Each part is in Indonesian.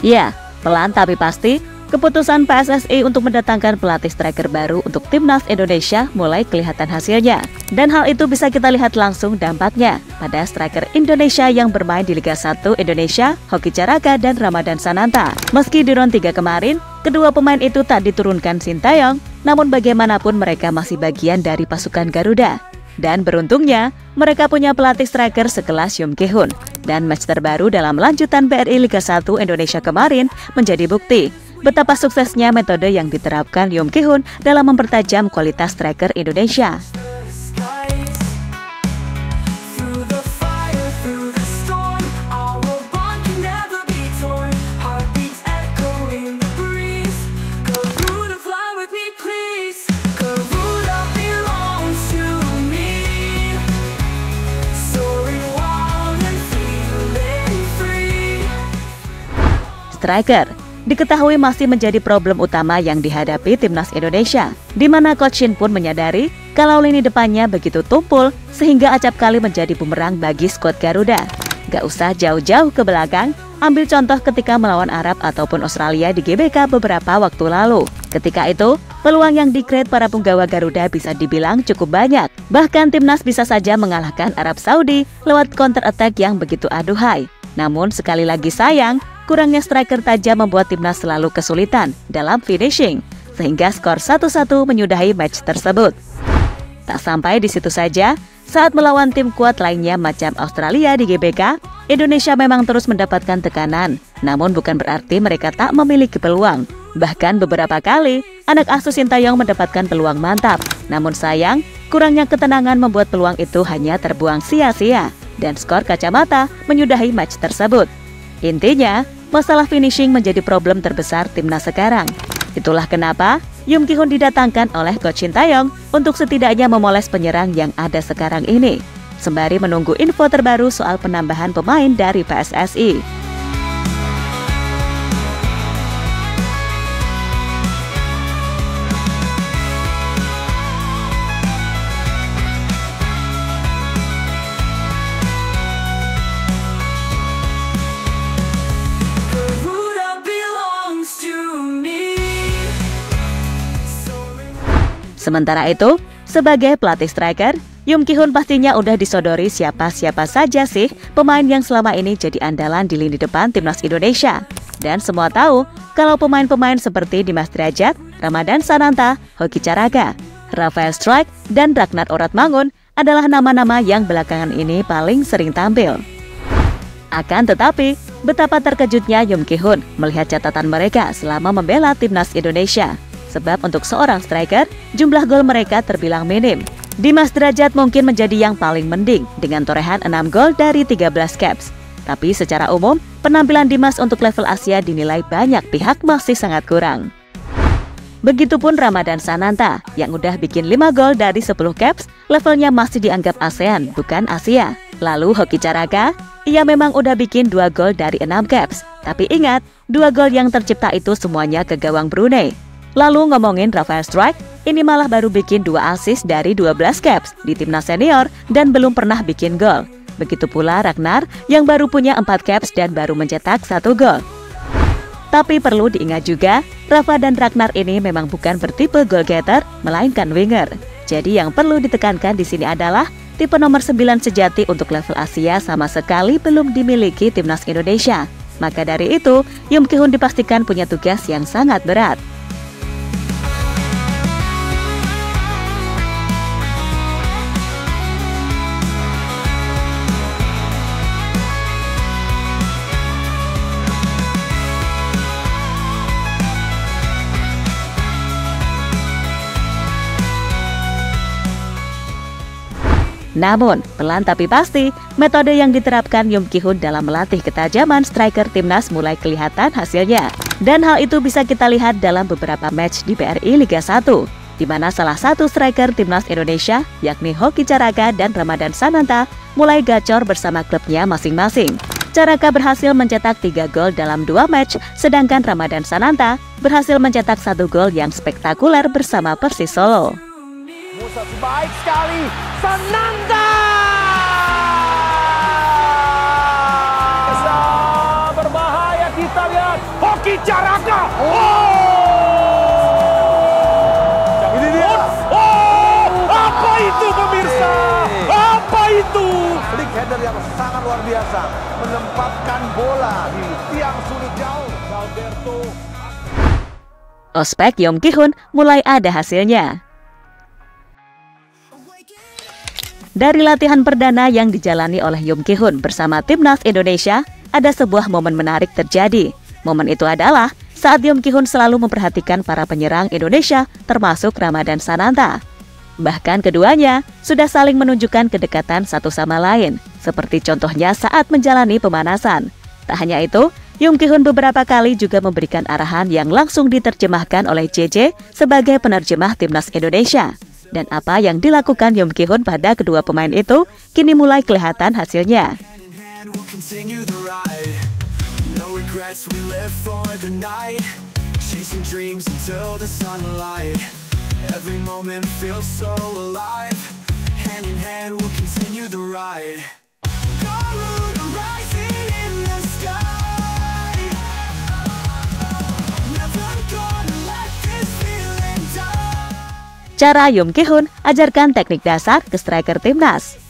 Ya, pelan tapi pasti, keputusan PSSI untuk mendatangkan pelatih striker baru untuk Timnas Indonesia mulai kelihatan hasilnya. Dan hal itu bisa kita lihat langsung dampaknya pada striker Indonesia yang bermain di Liga 1 Indonesia, Hoki Caraka dan Ramadan Sananta. Meski di round 3 kemarin, kedua pemain itu tak diturunkan Sintayong, namun bagaimanapun mereka masih bagian dari pasukan Garuda. Dan beruntungnya, mereka punya pelatih striker sekelas Yoon Ki-hoon. Dan match terbaru dalam lanjutan BRI Liga 1 Indonesia kemarin menjadi bukti betapa suksesnya metode yang diterapkan Yoon Ki-hoon dalam mempertajam kualitas striker Indonesia. Striker diketahui masih menjadi problem utama yang dihadapi Timnas Indonesia, di mana Coach Shin pun menyadari kalau lini depannya begitu tumpul sehingga acap kali menjadi bumerang bagi skuad Garuda. Gak usah jauh-jauh ke belakang, ambil contoh ketika melawan Arab ataupun Australia di GBK beberapa waktu lalu. Ketika itu, peluang yang di-create para punggawa Garuda bisa dibilang cukup banyak. Bahkan Timnas bisa saja mengalahkan Arab Saudi lewat counter attack yang begitu aduhai. Namun sekali lagi sayang, kurangnya striker tajam membuat Timnas selalu kesulitan dalam finishing, sehingga skor 1-1 menyudahi match tersebut. Tak sampai di situ saja, saat melawan tim kuat lainnya macam Australia di GBK, Indonesia memang terus mendapatkan tekanan, namun bukan berarti mereka tak memiliki peluang. Bahkan beberapa kali, anak asuh Sintayong mendapatkan peluang mantap, namun sayang, kurangnya ketenangan membuat peluang itu hanya terbuang sia-sia, dan skor kacamata menyudahi match tersebut. Intinya, masalah finishing menjadi problem terbesar Timnas sekarang. Itulah kenapa Yoon Ki-hoon didatangkan oleh Coach Sintayong untuk setidaknya memoles penyerang yang ada sekarang ini, sembari menunggu info terbaru soal penambahan pemain dari PSSI. Sementara itu, sebagai pelatih striker, Yoon Ki-hoon pastinya udah disodori siapa-siapa saja sih pemain yang selama ini jadi andalan di lini depan Timnas Indonesia. Dan semua tahu kalau pemain-pemain seperti Dimas Derajat, Ramadan Sananta, Hoki Caraka, Rafael Struijk, dan Ragnar Oratmangun adalah nama-nama yang belakangan ini paling sering tampil. Akan tetapi, betapa terkejutnya Yoon Ki-hoon melihat catatan mereka selama membela Timnas Indonesia. Sebab untuk seorang striker, jumlah gol mereka terbilang minim. Dimas Derajat mungkin menjadi yang paling mending dengan torehan 6 gol dari 13 caps. Tapi secara umum, penampilan Dimas untuk level Asia dinilai banyak pihak masih sangat kurang. Begitupun Ramadan Sananta yang udah bikin 5 gol dari 10 caps, levelnya masih dianggap ASEAN, bukan Asia. Lalu Hoki Caraka, ia memang udah bikin 2 gol dari 6 caps. Tapi ingat, 2 gol yang tercipta itu semuanya ke gawang Brunei. Lalu ngomongin Rafael Struijk, ini malah baru bikin 2 assist dari 12 caps di timnas senior dan belum pernah bikin gol. Begitu pula Ragnar yang baru punya 4 caps dan baru mencetak 1 gol. Tapi perlu diingat juga, Rafa dan Ragnar ini memang bukan bertipe goal getter, melainkan winger. Jadi yang perlu ditekankan di sini adalah tipe nomor 9 sejati untuk level Asia sama sekali belum dimiliki Timnas Indonesia. Maka dari itu, Yoon Ki-hoon dipastikan punya tugas yang sangat berat. Namun, pelan tapi pasti, metode yang diterapkan Yoon Ki-hoon dalam melatih ketajaman striker Timnas mulai kelihatan hasilnya. Dan hal itu bisa kita lihat dalam beberapa match di BRI Liga 1, di mana salah satu striker Timnas Indonesia, yakni Hoki Caraka dan Ramadan Sananta, mulai gacor bersama klubnya masing-masing. Caraka berhasil mencetak 3 gol dalam 2 match, sedangkan Ramadan Sananta berhasil mencetak 1 gol yang spektakuler bersama Persis Solo. Musa baik sekali, Sananta! Berbahaya kita lihat. Hoki Caraka. Ini dia. Apa itu pemirsa? Apa itu? Flick header yang sangat luar biasa, menempatkan bola di tiang sudut jauh. Alberto. Ospek Yeom Ki-hun mulai ada hasilnya. Dari latihan perdana yang dijalani oleh Yeom Ki-hun bersama Timnas Indonesia, ada sebuah momen menarik terjadi. Momen itu adalah saat Yeom Ki-hun selalu memperhatikan para penyerang Indonesia, termasuk Ramadan Sananta. Bahkan keduanya sudah saling menunjukkan kedekatan satu sama lain, seperti contohnya saat menjalani pemanasan. Tak hanya itu, Yeom Ki-hun beberapa kali juga memberikan arahan yang langsung diterjemahkan oleh JJ sebagai penerjemah Timnas Indonesia. Dan apa yang dilakukan Yeom Ki-hun pada kedua pemain itu kini mulai kelihatan hasilnya. Cara Yeom Ki-hun ajarkan teknik dasar ke striker timnas.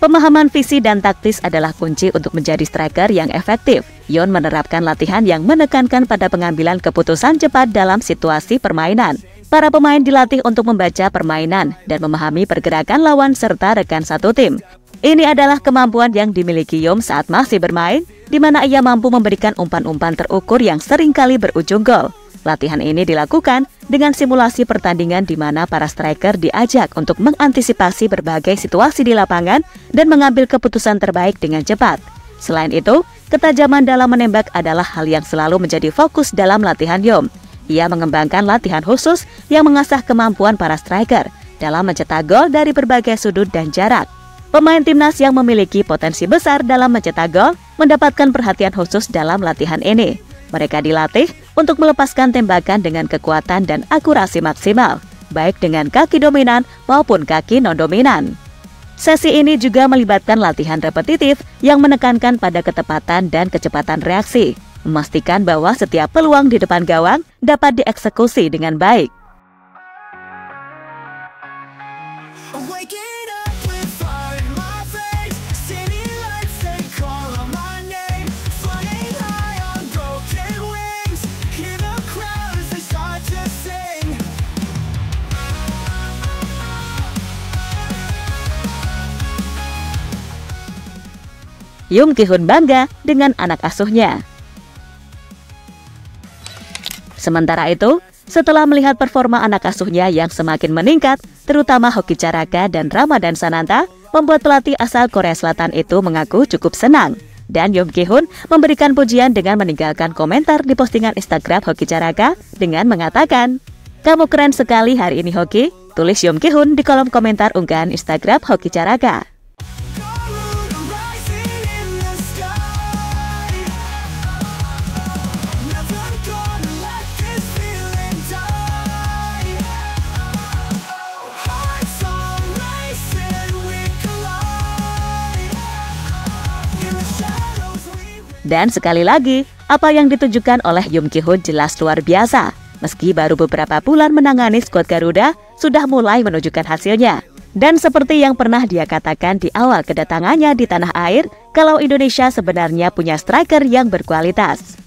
Pemahaman visi dan taktis adalah kunci untuk menjadi striker yang efektif. Yeon menerapkan latihan yang menekankan pada pengambilan keputusan cepat dalam situasi permainan. Para pemain dilatih untuk membaca permainan dan memahami pergerakan lawan serta rekan satu tim. Ini adalah kemampuan yang dimiliki Yeom saat masih bermain, di mana ia mampu memberikan umpan-umpan terukur yang seringkali berujung gol. Latihan ini dilakukan dengan simulasi pertandingan di mana para striker diajak untuk mengantisipasi berbagai situasi di lapangan dan mengambil keputusan terbaik dengan cepat. Selain itu, ketajaman dalam menembak adalah hal yang selalu menjadi fokus dalam latihan Yeom. Ia mengembangkan latihan khusus yang mengasah kemampuan para striker dalam mencetak gol dari berbagai sudut dan jarak. Pemain timnas yang memiliki potensi besar dalam mencetak gol mendapatkan perhatian khusus dalam latihan ini. Mereka dilatih untuk melepaskan tembakan dengan kekuatan dan akurasi maksimal, baik dengan kaki dominan maupun kaki non-dominan. Sesi ini juga melibatkan latihan repetitif yang menekankan pada ketepatan dan kecepatan reaksi, memastikan bahwa setiap peluang di depan gawang dapat dieksekusi dengan baik. Yeom Ki-hun bangga dengan anak asuhnya. Sementara itu, setelah melihat performa anak asuhnya yang semakin meningkat, terutama Hoki Caraka dan Ramadan Sananta, membuat pelatih asal Korea Selatan itu mengaku cukup senang. Dan Yeom Ki-hun memberikan pujian dengan meninggalkan komentar di postingan Instagram Hoki Caraka dengan mengatakan, "Kamu keren sekali hari ini Hoki," tulis Yeom Ki-hun di kolom komentar unggahan Instagram Hoki Caraka. Dan sekali lagi, apa yang ditunjukkan oleh Yeom Ki-hun jelas luar biasa. Meski baru beberapa bulan menangani skuad Garuda, sudah mulai menunjukkan hasilnya. Dan seperti yang pernah dia katakan di awal kedatangannya di tanah air, kalau Indonesia sebenarnya punya striker yang berkualitas.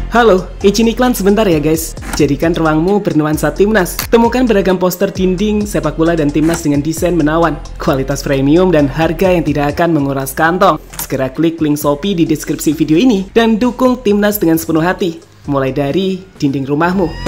Halo, izin iklan sebentar ya guys. Jadikan ruangmu bernuansa timnas. Temukan beragam poster dinding, sepak bola dan timnas dengan desain menawan, kualitas premium dan harga yang tidak akan menguras kantong. Segera klik link Shopee di deskripsi video ini dan dukung timnas dengan sepenuh hati. Mulai dari dinding rumahmu.